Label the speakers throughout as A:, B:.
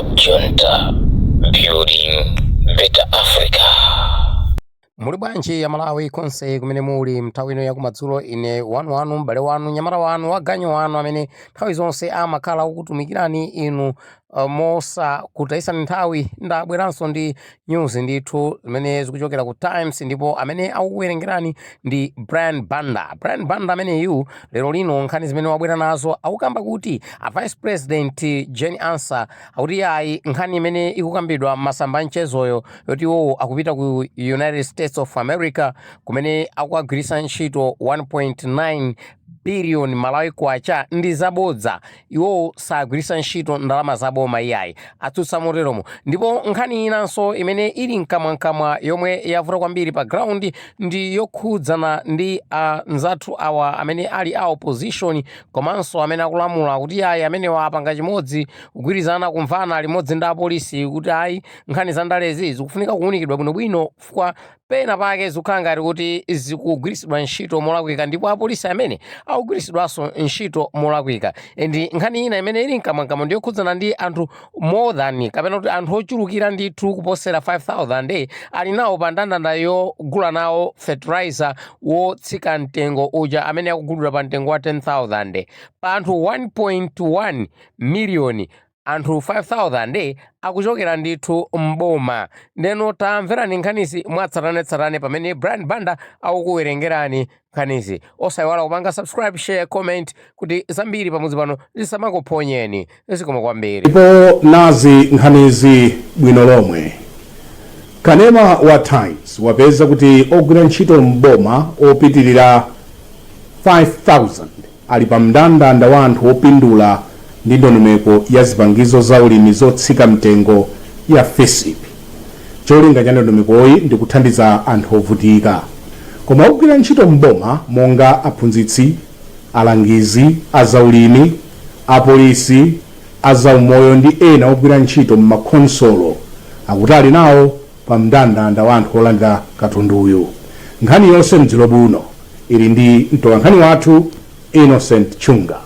A: Junta, building better Africa.
B: Muli bwanji ya Malawi konse kumene muli mnthawi ino yakumadzulo ine wanu m'bale wanu nyamata wanu waganyo wanu amene nthawi zonse amakhala kukutumikirani inu mosa kutaisani nthawi ndabweranso ndi news ndithu zimene zikuchokera ku Times ndipo amene akukuwerengerani ndi Brian Banda ameneyu lero lino nkhani zimene wabwera nazo akukamba kuti a Vice President Jane Ansah akuti ayi nkhani imene ikukambidwa masamba mchezoyo yoti iwowo akupita ku United States of America kumene akugwiritsa ntchito 1.9 billion Malawi kwacha ndi zabodza iwo sagwiritsa ntchito ndalama zaboma iyayi atsutsa moteromo ndipo nkhani inanso imene ili mkamwa yomwe yavuta kwambiri pa ground ndi yokhudzana ndi nzathu awa amene ali a opposition komanso amene akulamula kuti ayi amene apanga chimodzi kugwirizana kumvana limodzi ndi apolisi kuti ayi nkhani za ndalezi zikufunika kuunikidwa bwinobwino fukwa pena pake zikukhala ngati kuti zikugwiritsidwa ntchito molakwika ndipo apolisi amene akugwiritsidwanso ntchito molakwika ndi nkhani ina imene ili mkamwa ndiyokhudzana ndi anthu more than kapena kuti anthu ochulukira ndithu kuposera 5,000 ali nawo pa ndandanda yogula nawo fertilizer wotsika mtengo uja amene akugulira pa mtengo wa 10,000 pa anthu 1.1 million anthu 5,000 akuchokera ndithu mboma ndeno tamverani nkhanizi mwatsatanetsatane pamene Brian Banda akukuwerengerani nkhanizi osayiwala kupanga subscribe share comment kuti zambiri pamudzi pano zisamakuponyeni zikoma kwambiri
C: ndipo nazi nkhanizi bwino lomwe. Kanema wa Times wapeza kuti ogwira ntchito mboma opitirira 5,000 ali pa mndandanda wa anthu opindula ndi ndondomeko ya zipangizo za ulimi zotsika mtengo ya FASIP. Cholinga cha ndondomekoyi ndi kuthandiza anthu ovutika. Koma ogwira ntchito mboma monga aphunzitsi, alangizi, azaulimi, apolisi, azaumoyo ndi ena ogwira ntchito m'makhonsolo akuti ali nawo pa mndandanda wa anthu olandira katunduyu. Nkhani yonse mdziko buno ili ndi mtolankhani wathu Innocent Chunga.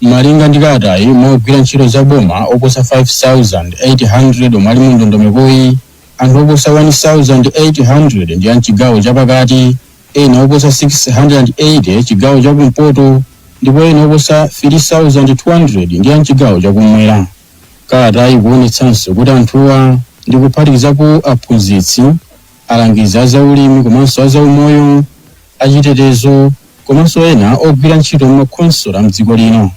D: Malinga ndi katayi mogwira ntchito za boma oposa 5,800 omwe ali mu ndondomekoyi, anthu oposa 1,800 ndi amchigawo chapakati, ena oposa 680 chigawo chakumpoto ndipo ena oposa 3,200 ndi amchigawo chakumwera. Katayi kuonetsanso kuti anthuwa ndi kuphatikizapo aphunzitsi, alangizi azaulimi komanso azaumoyo, achitetezo komanso ena ogwira ntchito m'makhonsolo mdziko lino.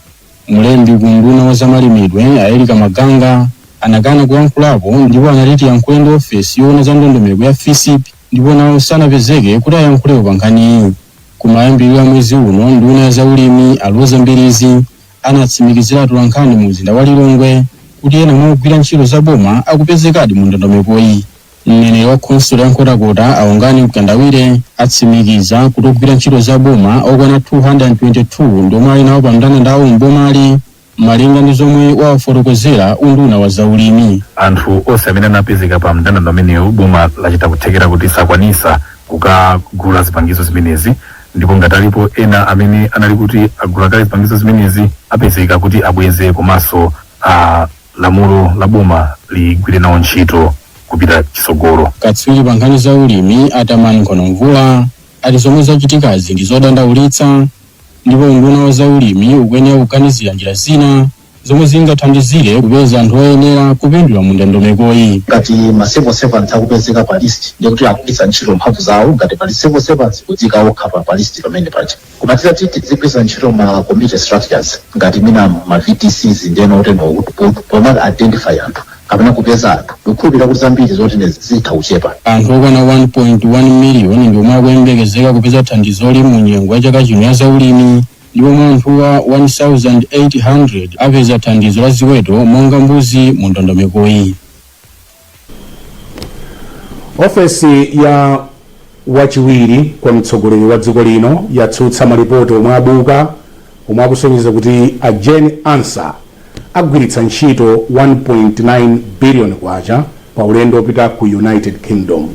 D: Mlembi ku nduna wa zamalimidwe Aerika Maganga anakana kuyankhulapo ndipo anati yankhule ndi ofesi yoona za ndondomeko ya FASIP ndipo nawo sanapezeke kuti ayankhulepo pa nkhaniyi. Kumayambiriro a mwezi uno nduna ya zaulimi Aloza Mbirizi anatsimikizira atolankhani mu mzinda wa Lilongwe kuti ena mwa ogwira ntchito za boma akupezekadi mu ndondomekoyi. Mneneri wa khonsolo ya Nkhotakota Aungani Mkandawire atsimikiza kuti ogwira ntchito za boma okwana 222 ndi omwe ali nawo pa mndandanda wawo mbomali malinga ndi zomwe wafotokozera unduna wa zaulimi.
E: Anthu onse amene anapezeka pa mndandanda amenewu boma lachita kuthekera kuti sakwanisa kukagula zipangizo zimenezi ndipo ngati alipo ena amene anali kuti agula kale zipangizo zimenezi apezeka kuti abweze komanso lamulo la boma ligwire nawo ntchito kupita chisogolo.
D: Katswiri pa nkhani za ulimi Atamani Nkhonomvula ati zomwe zachitikazi ndi zodandaulitsa ndipo unduna wa zaulimi ukuyenera kuganizira njira zina zomwe zingathandizire kupeza anthu oyenera kupindula mu ndondomekoyi.
F: Ngati ma civil servants akupezeka pa list ndikuti akugwiritsa ntchito mphamvu zawo ngati pali civil servants kudzika okha pa list pamene paja. Koma titi zigwiritsa ntchito ma community structures ngati mina ma VDCs ndeno oteno poma identify anthu kapena kupeza anthu kukhulupirira kuti zambiri zoti zitha kuchepa.
D: Anthu okwana 1.1 million ndi omwe akuyembekezeka kupeza thandizo mu nyengo ya chaka chino ya zaulimi ndipo anthuwa 1,800 apeza thandizo la ziweto monga mbuzi mu ndondomekoyi.
C: Ofesi ya wachiwiri kwa mtsogoleri wa dziko lino yatsutsa malipoti omwe abuka omwe akusonyeza kuti a Jane Ansah agwiritsa ntchito 1.9 billion kwacha pa ulendo opita ku United Kingdom.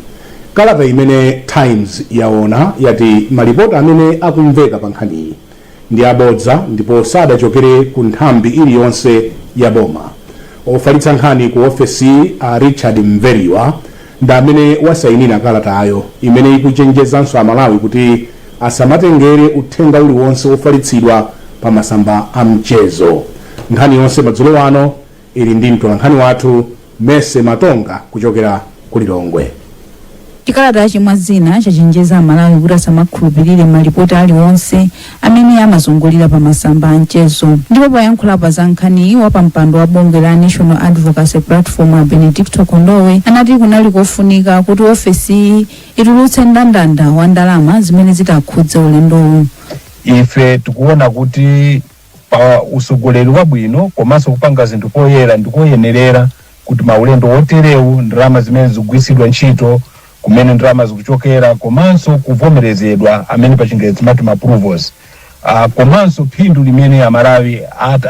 C: Kalata imene Times yaona yati malipoti amene akumveka pa nkhaniyi ndi abodza ndipo sadachokere ku nthambi iliyonse ya boma. Ofalitsa nkhani ku ofesi a Richard Mveriwa ndi amene wasayinira kalatayo imene ikuchenjezanso Amalawi kuti asamatengere uthenga uliwonse ofalitsidwa pa masamba a mchezo. Nkhani yonse madzulo ano ili ndi mtolankhani wathu Mese Matonga kuchokera ku Lilongwe.
G: Chikalata chimwazina chachenjeza Amalawi kuti asamakhulupirire malipoti aliwonse amene amazungulira pa masamba a mchezo. Ndipo poyankhula pa za nkhani wa pa mpando wa bungwe la National Advocacy Platform a Benedicto Kondowe anati kunali kofunika kuti ofesi itulutse ndandanda wa ndalama zimene zitakhudza ulendowu.
H: Ife tikuona kuti pa usogoleri wabwino komanso kupanga zinthu poyera ndikoyenerera kuti maulendo oterewu ndalama zimene zigwiritsidwa ntchito kumene ndalama zikuchokera komanso kuvomerezedwa amene pa Chingerezi timati approvals. Komanso phindu limene Amalawi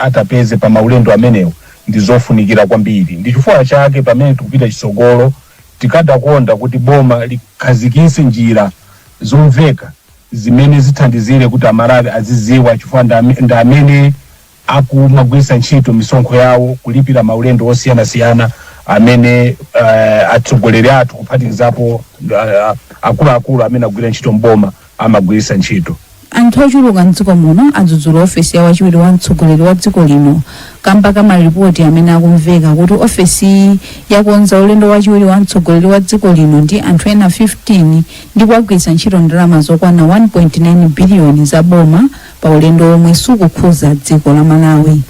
H: atapeze pa maulendo amenewo ndi zofunikira kwambiri. Ndi chifukwa chake pamene tikupita chisogolo tikadakonda kuti boma likhazikitse njira zomveka zimene zithandizire kuti Amalawi aziziwa chifukwa ndi amene akumagwiritsa ntchito misonkho yawo kulipira maulendo osiyanasiyana amene atsogoleri athu kuphatikizapo akuluakulu amene agwira ntchito mboma amagwiritsa ntchito.
G: Anthu ochuluka mdziko muno adzudzula ofesi ya wachiwiri wa mtsogoleri wa dziko lino kamba ka malipoti amene akumveka kuti ofesi yakonza ulendo wachiwiri wa mtsogoleri wa dziko lino ndi anthu ena 15 ndipo agwiritsa ntchito ndalama zokwana 1.9 biliyoni za boma pa ulendo omwe sukukhudza dziko la Malawi.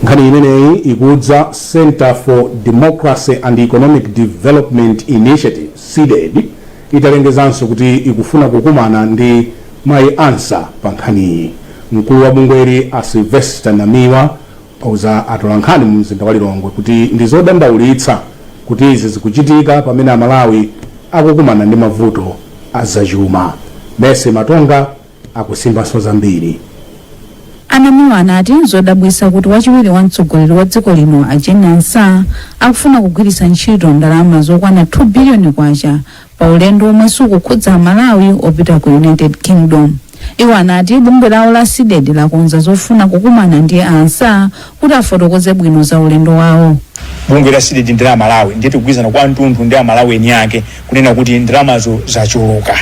C: Nkhani imeneyi ikudza Center for Democracy and Economic Development Initiative CDED italengezanso kuti ikufuna kukumana ndi Mai Ansa pa nkhaniyi. Mkulu wa bungweli a Sylvester Namiwa auza atolankhani mu mzinda wa Lilongwe kuti ndi zodandaulitsa kuti izi zikuchitika pamene Amalawi akukumana ndi mavuto azachuma. Mese Matonga akusimbanso zambiri.
G: Anamiwa anati zodabwitsa kuti wachiwiri wa mtsogoleri wa dziko lino a Jane Ansa akufuna kugwiritsa ntchito ndalama zokwana 2 biliyoni kwacha pa ulendo omwe sukukhudza Amalawi opita ku United Kingdom. Iwo anati bungwe lawo la CDED lakonza zofuna kukumana ndi Ansa kuti afotokoze bwino za ulendo wawo.
I: Bungwe la CDED ndi la Malawi ndiye tikugwirizana kwa mtundu ndi Amalawi eni yake kunena kuti ndalamazo zachuluka.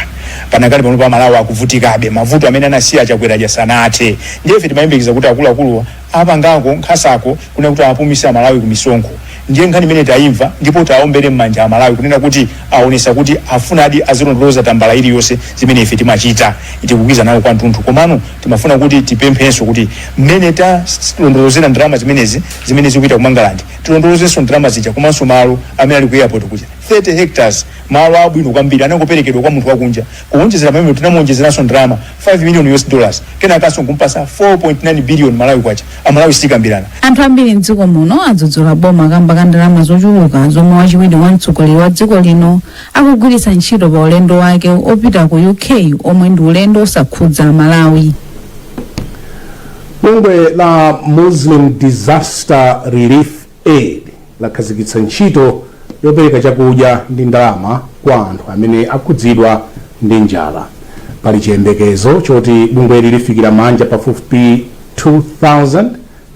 I: Panakali pano pa Malawi akuvutikabe mavuto amene anasiya chakwera jasanate. Ndiye ife timayembekeza kuti akuluakulu apangako nkhasako kuna kuti apumisa Malawi ku misonkho. Ndiye nkhani imene taimva ndipo taombere m'manja a Malawi kunena kuti aonesa kuti afunadi azilondoloza tambala iliyonse zimene ife timachita itikugwirizana nawo kwa mtundu. Komano timafuna kuti tipemphenso kuti mmene talondolozera ndalama zimene zikuita ku Mangalandi tilondolozenso ndalama zija komanso malo amene ali ku airport kuja 30 hectares malo abwino kwambiri anangoperekedwa kwa munthu wakunja kuonjezera pamene tinamuonjezeranso ndalama $5 million kena kaso kumpasa 4.9 billion Malawi kwacha Amalawi sikambirana.
G: Anthu ambiri mdziko muno adzudzula boma kamba ka ndalama zochuluka zomwe wachiwiri wa mtsogoleri wa dziko lino akugwiritsa ntchito pa ulendo wake opita ku UK omwe ndi ulendo osakhudza Malawi.
C: Bungwe la Muslim Disaster Relief Aid lakhazikitsa ntchito yopereka chakudya ndi ndalama kwa anthu amene akhudzidwa ndi njala. Pali chiyembekezo choti bungweli lifikira manja pafupifupi 2000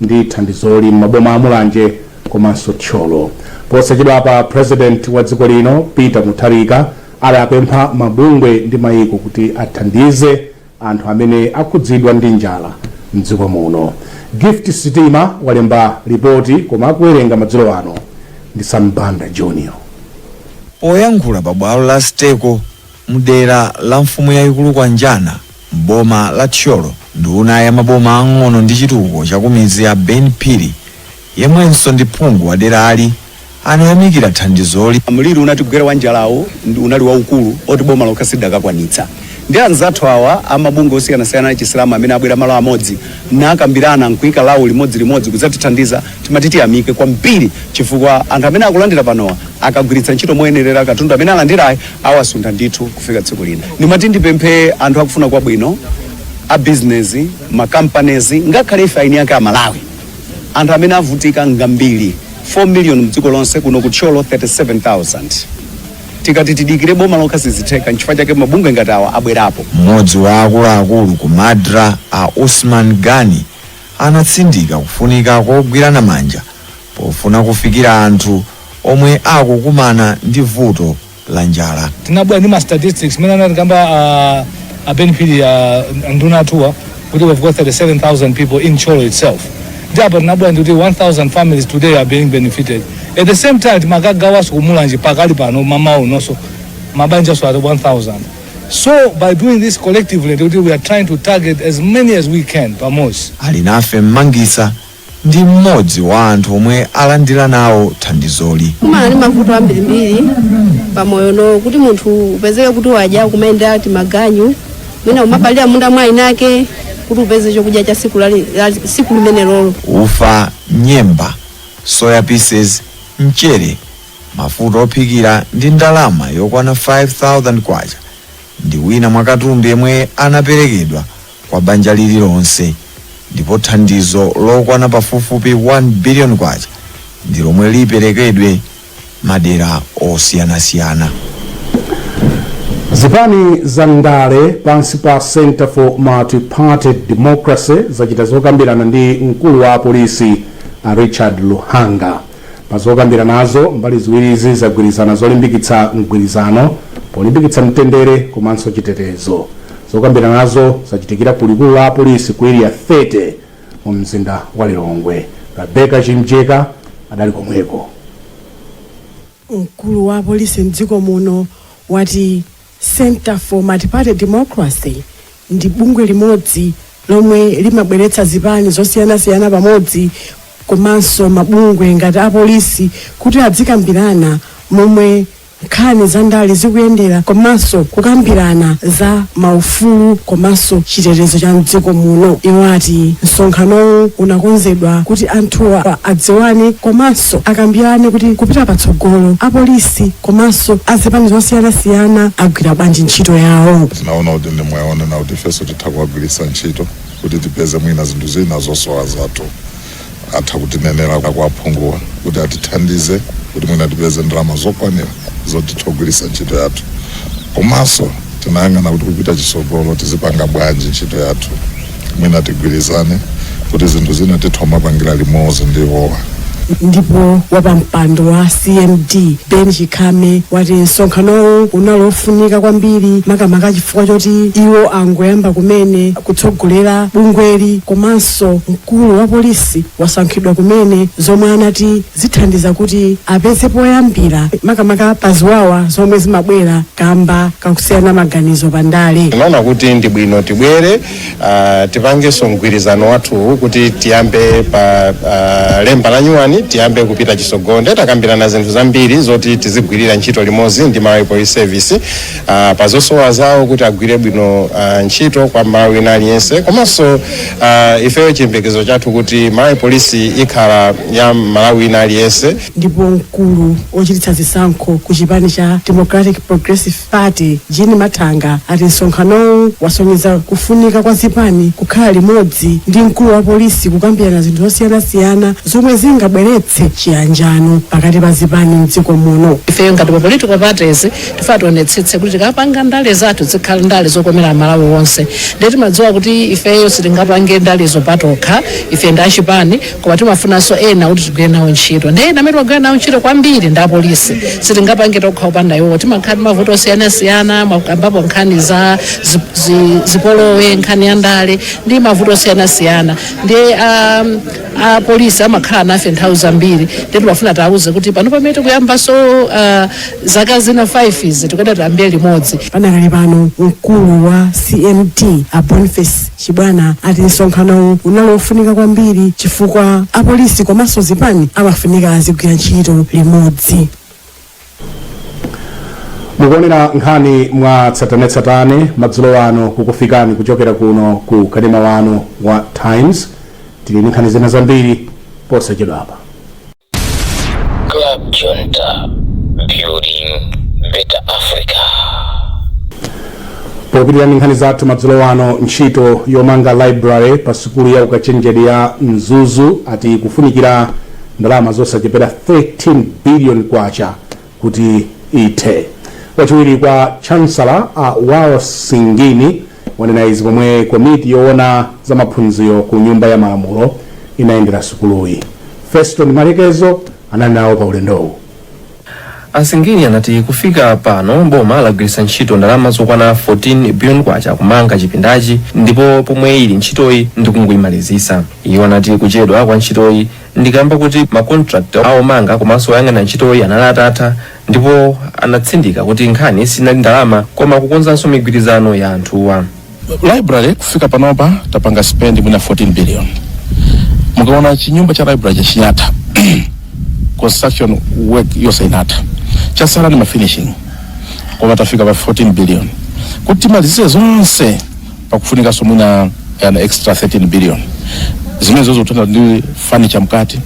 C: ndi thandizoli m'maboma a Mulanje komanso Tcholo. Posachedwapa President wa dziko lino Peter Mutharika apempha mabungwe ndi mayiko kuti athandize anthu amene akhudzidwa ndi njala mdziko muno. Gift Sitima walemba ripoti koma akuwerenga madzulo ano ndi Sambanda Junior.
J: Poyankhula pa bwalo la Steko mudera la mfumu yayikulu kwa Njana mboma la Tcholo nduna ya maboma ang'ono ndi chitukuko chakumidzi ya Ben Phiri yemwenso ndi phungu wa dera ali anayamikira thandizoli.
K: Mliri unatigwera wa njalawo unali waukulu oti boma lokhasidwa kakwanitsa. Ndi anzathu awa amabungo osiyanasiyana achisilamu amene abwera malo amodzi nakambirana nkuika lawo limodzi kudzatithandiza timatiti amike kwambiri chifukwa anthu amene akulandira panowa akagwiritsa ntchito moyenerera katundu amene alandirayi awasunda ndithu kufika tsiku lina. Ndimati ndipemphe anthu akufuna kwabwino a business ma companies ngakhale ife aini yake a Malawi anthu amene avutika ngambiri 4 million mdziko lonse kuno ku Tcholo 37,000 tikati tidikire boma lokha sizitheka nchifukwa chake mabungwe ngati awa abwerapo.
J: Mmodzi wa akuluakulu ku Madra a Usman Gani anatsindika kufunika kogwirana manja pofuna kufikira anthu omwe akukumana ndi vuto la njala.
L: Tinabwera ndi ma statistics mene anatikamba benefit nduna atuwa kuti we've got 37,000 people in Cholo itself. Ndipo tinabwera ndi 1,000 families today are being benefited. At the same time timagawa sukumulanje pakali pano mama unonso mabanja so at 1,000. So by doing this collectively we are trying to target as many as we can pamosi.
J: Alinafe Mangisa ndi mmodzi wa anthu omwe alandira nawo thandizoli.
M: Kumali mavuto ambirimbiri pamoyo no kuti munthu upezeke kuti waja kumaenda ati maganyu mwina umabalira munda mwa inake kuti upeze chokudya cha siku limene lolo.
J: Ufa, nyemba, soya pieces, mchere, mafuta ophikira ndi ndalama yokwana 5,000 kwacha ndi wina mwa katundu yemwe anaperekedwa kwa banja lililonse, ndipo thandizo lokwana pafupifupi 1 billion kwacha ndi lomwe liperekedwe madera osiyanasiyana.
C: Zipani za ndale pansi pa Center for Multi-Party Democracy zachita zokambirana ndi mkulu wa polisi Richard Luhanga. Pazokambirana nazo mbali ziwirizi zagwirizana zolimbikitsa mgwirizano polimbikitsa mtendere komanso chitetezo. Zokambirana nazo zachitikira ku likulu la polisi ku area 30 mu mzinda wa Lilongwe. Rebecca Chimjeka adali komweko.
N: Mkulu wa polisi mdziko muno wati Center for Multi-Party Democracy ndi bungwe limodzi lomwe limabweretsa zipani zosiyanasiyana pamodzi komanso mabungwe ngati a polisi kuti adzikambirana momwe nkhani za ndale zikuyendera komanso kukambirana za maufulu komanso chitetezo cha mdziko muno. Iwo ati msonkhanowu unakonzedwa kuti anthuwa adziwane komanso akambirane kuti kupita patsogolo apolisi komanso azipani zosiyanasiyana agwira bwanji ntchito yawo.
O: Tinaona kuti ndimwaona na kuti ifeso titakuagwirisa ntchito kuti tipeze mwina zinthu zina zosowa zathu atha kutinenera kwaphunguwa kuti atithandize kuti mwina tipeze ndalama zokwanira zoti togwirisa ntchito yathu. Komanso tinayang'ana kuti kupita chisogolo tizipanga bwanji ntchito yathu mwina tigwirizane kuti zinthu zina tithoma pangira limodzi ndiwowa.
N: Ndipo wapampando wa CMD Ben Chikame wati msonkhanowu unalofunika kwambiri makamaka chifukwa choti iwo angoyamba kumene kutsogolera bungweli komanso mkulu wa polisi wasankhidwa kumene zomwe anati zithandiza kuti apeze poyambira makamaka paziwawa zomwe zimabwera kamba kakusiyana maganizo pandale.
P: Tinaona kuti ndi bwino tibwere tipangenso mgwirizano wathu kuti tiyambe pa lemba la nyuwani tiyambe kupita chisogonde takambirana zinthu zambiri zoti tizigwirira ntchito limodzi ndi Malawi Police Service pazosowa zawo kuti agwire bwino ntchito kwa Malawi aliyense komanso ifeyo chiyembekezo chathu kuti Malawi Police ikhala ya Malawi aliyense.
N: Ndipo mkulu ochititsa zisankho ku chipani cha Democratic Progressive Party Jean Mathanga ati msonkhanowu wasonyeza kufunika kwa zipani kukhala limodzi ndi mkulu wa polisi kukambirana zinthu zosiyanasiyana zomwe zingabweretse chiyanjano pakati pa zipani mdziko muno.
Q: Ifeyo ngati pa political parties tifuna tionetsetse kuti tikapanga ndale zathu zikhala ndale zokomera Malawi wonse. Ndipo timadziwa kuti ifeyo sitingapange ndale zopatokha ife ndi achipani koma timafunanso ena kuti tigwire nawo ntchito. Ndi ena amene tigwire nawo ntchito kwambiri ndi apolisi sitingapange tokha upanda iwo timakhala mavuto osiyanasiyana ambapo nkhani za zipolowe nkhani ya ndale ndi mavuto osiyanasiyana. Ndi apolisi amakhala nafe nthawi zambiri ndipo timafuna tiwauze kuti pano pamene tikuyambanso zaka zina 5 izi tikuyenda tiyambire limodzi.
N: Panakali pano mkulu wa CMD a Boniface Chibwana ati msonkhanowu unalofunika kwambiri chifukwa apolisi komanso zipani amafunika azigwira ntchito limodzi.
C: Mukuonera nkhani mwa tsatanetsatane madzulo ano kukufikani kuchokera kuno ku kanema wanu wa Times. Tili ndi nkhani zina zambiri posachedwa apa.
A: Club Junta, building better Africa.
C: Popitirira nkhani zathu madzulo ano, ntchito yomanga library pa sukulu ya ukachenjede ya Mzuzu ati kufunikira ndalama zosachepera 13 billion kwacha kuti ithe. wachiwiri kwa chancellor Wasingini wanena izi pomwe komiti yoona za maphunziro ku nyumba ya malamulo inayendera sukuluyi. Feston Malekezo anali nawo pa ulendowu.
R: Asingini anati kufika pano boma lagwiritsa ntchito ndalama zokwana 14 billion kwacha kumanga chipindachi ndipo pomwe ili ntchitoyi ndikungoyimalizisa. Iwo anati kuchedwa kwa ntchitoyi ndikamba kuti macontractor aomanga komanso oyang'ana ntchitoyi anali atatha ndipo anatsindika kuti nkhani sinali ndalama koma kukonzanso migwirizano ya anthuwa.
S: Library kufika panopa tapanga spend mwina 14 billion. Mukaona chinyumba cha library chinatha construction work yose inatha chasala ni finishing kwa tafika pa 14 billion kuti malize zonse pakufunika somuna an extra 13 billion zimene zozo tuna ndi furniture mkati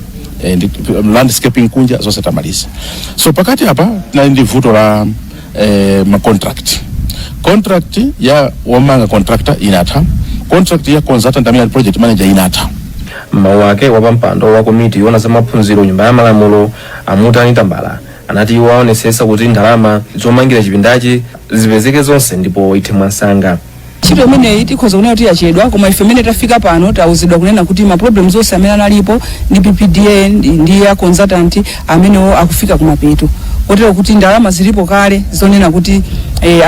S: landscaping kunja zonse tamaliza. So pakati hapa na ndi vuto la contract ya wamanga contractor inatha, contract ya consultant amene project manager inatha.
R: Mawu ake wapampando wa komiti yoona za maphunziro nyumba ya malamulo Amutani Tambala anati waonesesa kuti ndalama zomangira chipindachi zipezeke zonse ndipo ite mwansanga.
T: Ntchito imene ikhoza kunena kuti yachedwa koma ife imene tafika pano tauzidwa kunena kuti ma problems onse amene analipo ndi PPDA ndi ya consultant amene akufika kumapeto kotero kuti ndalama zilipo kale zonena kuti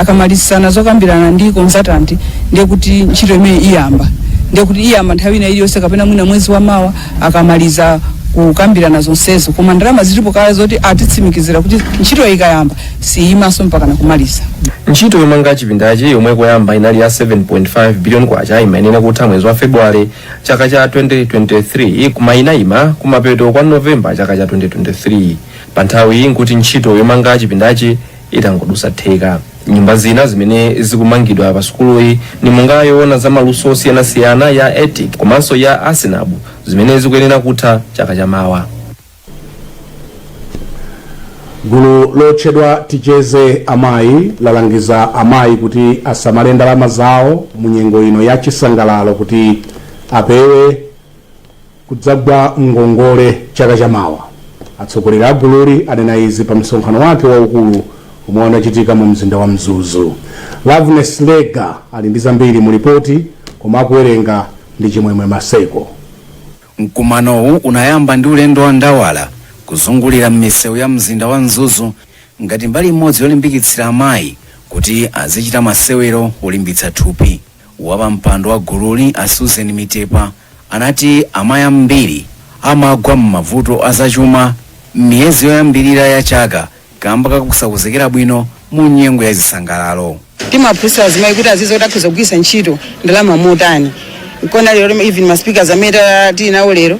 T: akamalizana zokambirana ndi consultant ndiye kuti ntchito imene iyamba ndiye kuti iyamba nthawi ina iliyonse kapena mwina mwezi wa mawa akamaliza kukambirana zonsezo koma ndalama zilipo kale zoti atitsimikizira kuti ntchito ikayamba siyimaso mpaka nakumaliza.
R: Ntchito yomanga chipindachi yomwe kuyamba inali ya 7.5 billion kwacha imayenera kutha mwezi wa February chaka cha 2023 kumainayima kumapeto kwa November chaka cha 2023. Pa nthawi nkuti ntchito yomanga chipindachi itangodusa theka. Nyumba zina zimene zikumangidwa pa sukuluyi ni monga yoona za maluso osiyanasiyana ya ETIC komanso ya Asinabu zimene zikuyenera kutha chaka cha mawa.
C: Gulu lotchedwa Ticheze Amayi lalangiza amayi kuti asamale ndalama zawo mu nyengo ino ya chisangalalo kuti apewe kudzagwa ngongole chaka cha mawa. Atsogoleri a gululi anena izi pa msonkhano wake waukulu umwe unachitika mu mzinda wa Mzuzu. Loveness Lega ali ndi zambiri mu ripoti koma akuwerenga ndi Chimwemwe Maseko.
U: Mkumanowu unayamba ndi ulendo wa ndawala kuzungulira m'misewu ya mzinda wa Mzuzu ngati mbali imodzi yolimbikitsira amayi kuti azichita masewero olimbitsa thupi. Wapa mpando wa gululi a Susan Mitepa anati amayi ambiri amagwa m'mavuto azachuma m'miyezi yoyambirira ya chaka kamba kakusakuzekera bwino mu nyengo ya zisangalalo.
T: Timaphunzitsa azimayi kuti azizoti akhoza kugwiritsa ntchito ndalama motani. Kona lero even ma speakers amene tinawo lero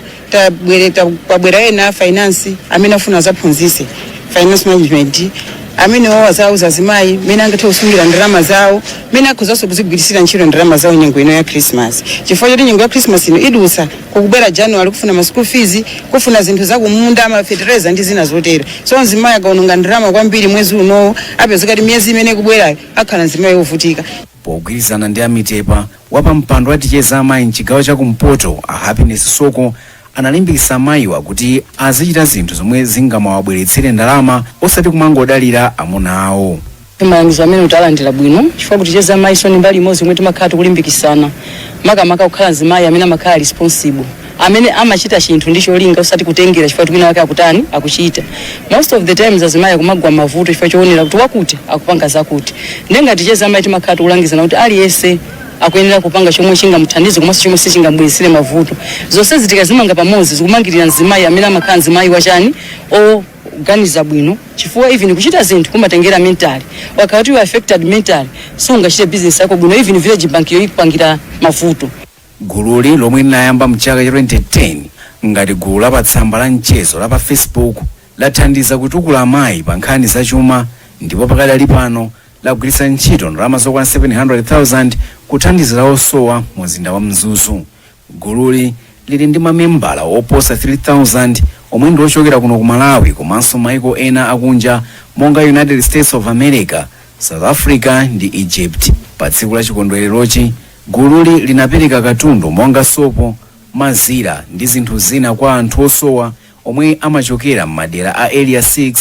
T: tabwera ena finance amene afuna zaphunzise finance management amene wazauza azimayi mene angathe kusungira ndalama zawo mene akhoza kuzigwirisira ntchito ndalama zawo nyengo ino ya Christmas. Chifukwa choti nyengo ya Christmas ino idusa kukubwera January kufuna ma school fees kufuna zinthu zakumunda ama fertilizer ndi zina zotero. So azimayi akaononga ndalama kwambiri mwezi uno apeza kuti miyezi imene kubwera akhala azimayi ovutika.
U: Pogwirizana ndi Amitepa wapa mpando wa Ticheze Amayi mchigawo cha kumpoto a Happiness Soko analimbikitsa amayiwa kuti azichita zinthu zomwe zingamawabweretsere ndalama osati kumangodalira amuna awo.
T: Timalangiza amene utalandira bwino chifukwa kuti Ticheze Amayi so ni mbali imodzi imwe timakhala tikulimbikitsana makamaka kukhala azimayi amene amakhala responsible amene amachita chinthu ndi cholinga osati kutengera chifukwa wina wake akutani akuchita. Most of the times azimayi kumagwa mavuto chifukwa choonera kuti wakuti akupanga zakuti. Nenga Ticheze Amayi timakhala tikulangizana kuti aliyense akuyenera kupanga chomwe chingamuthandize komanso chomwe sichingamubweretsere mavuto. Zonse zitikazimanga pamodzi zikumangirira azimayi amene amakhala azimayi wachani oganiza bwino chifukwa even kuchita zinthu kumatengera mental. Wakati you affected mental sungachite business yako bwino even village bank yo ikupangira mavuto.
U: Gululi lomwe linayamba mchaka cha 2010 ngati gulu la patsamba la mchezo la pa Facebook lathandiza kutukula amayi pa nkhani zachuma ndipo pakadali pano lagwiritsa ntchito ndalama zokwana 700,000 kuthandizira osowa mu mzinda wa Mzuzu. Gululi lili ndi mamembala oposa 3,000 omwe ndi ochokera kuno ku Malawi komanso maiko ena akunja monga United States of America, South Africa ndi Egypt. Pa tsiku la chikondwererochi gululi linapereka katundu monga sopo, mazira ndi zinthu zina kwa anthu osowa omwe amachokera m'madera a Area 6,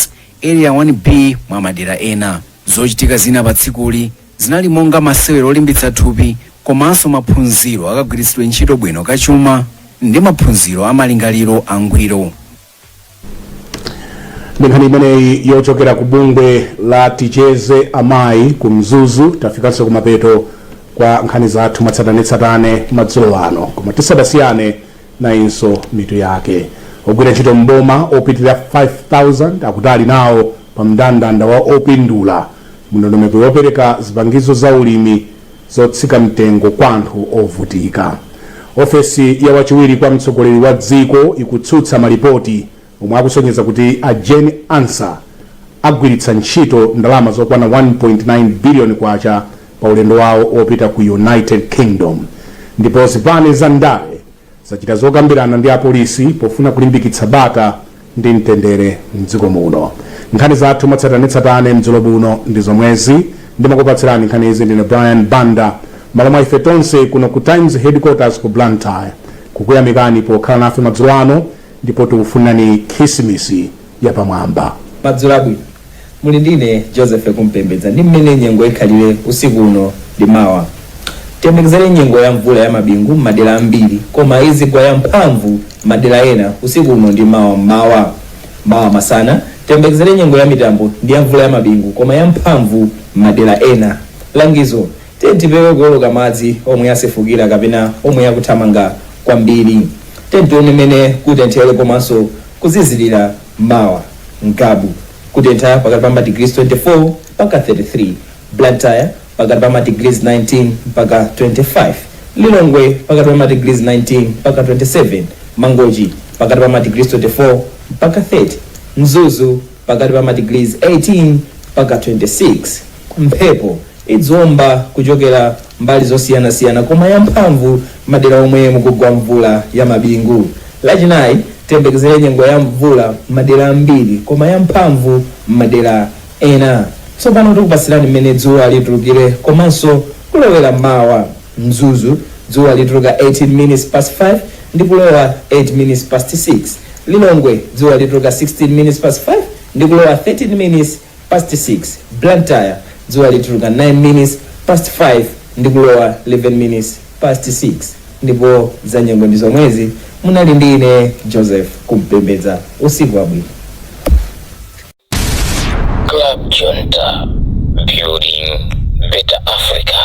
U: Area 1B mwa madera ena. zochitika zina pa tsikuli zinali monga masewero olimbitsa thupi komanso maphunziro akagwiritsidwe ntchito bwino kachuma ndi maphunziro amalingaliro angwiro.
C: Nkhani imeneyi yochokera ku bungwe la Ticheze Amayi ku Mzuzu. Tafikanso kumapeto kwa nkhani zathu matsatane madzulo ano, koma tisadasiyane nayinso mitu yake. Ogwira ntchito mboma opitirira 5,000 akutali nawo pa mndandanda wa opindula mndondomeko yopereka zipangizo za ulimi zotsika mtengo kwa anthu ovutika. Ofesi ya wachiwiri kwa mtsogoleri wa dziko ikutsutsa malipoti omwe akusonyeza kuti a Jane Ansah agwiritsa ntchito ndalama zokwana 1.9 billion kwacha pa ulendo wawo opita ku United Kingdom. Ndipo zipani za ndale zachita zokambirana ndi apolisi pofuna kulimbikitsa bata ndi mtendere mdziko muno. Nkhani zathu matsatane mdzulo buno ndi zomwezi ndimakupatsirani nkhani izi ndine Brian Banda malo mwa ife tonse kuno ku Times Headquarters ku Blantyre. Kukuyamikani pokhala nafe madzulo ano ndipo tikufunani Khisimusi ya pamwamba.
B: Madzulo abwino muli ndine Joseph kumpembedza ndi mmene nyengo ikhalire usiku uno ndi mawa. Tiyembekezere nyengo ya mvula ya mabingu madera ambiri koma izigwa ya mphamvu madera ena usiku uno ndi mawa masana. Tiyembekezere nyengo ya mitambo ndi ya mvula ya mabingu koma ya mphamvu madera ena. Langizo tipewe kuoloka madzi omwe asefukira kapena omwe akuthamanga kwambiri. Tione mmene kutenthera komanso kuzizirira mawa. Ngabu kutentha pakati pa degrees 24 mpaka 33. Blantyre pakati pa degrees 19 mpaka 25. Lilongwe pakati pa degrees 19 mpaka 27. Mangochi pakati pa degrees 24 mpaka 30. Mzuzu pakati pa degrees 18 mpaka 26. Mphepo idzomba kuchokera mbali zosiyana koma ya mphamvu madera omwe mukugwa mvula ya mabingu. Lachinayi tiyembekezere nyengo ya mvula madera ambiri koma ya mphamvu madera ena. Tsopano tikupasirani mmene dzuwa litulukire komanso kulowera mawa. Mzuzu dzuwa lituluka 18 minutes past 5 ndi kulowa 8 minutes past 6. Lilongwe dzuwa lituluka 16 minutes past 5 ndi kulowa 13 minutes past 6. Blantyre dzuwa lituluka 9 minutes past 5 ndi kulowa 11 minutes past 6. Ndipo za nyengo ndi zomwezi munali ndi ine Joseph kumpembedza. Usiku wabwino.
A: Club Junta, building better Africa.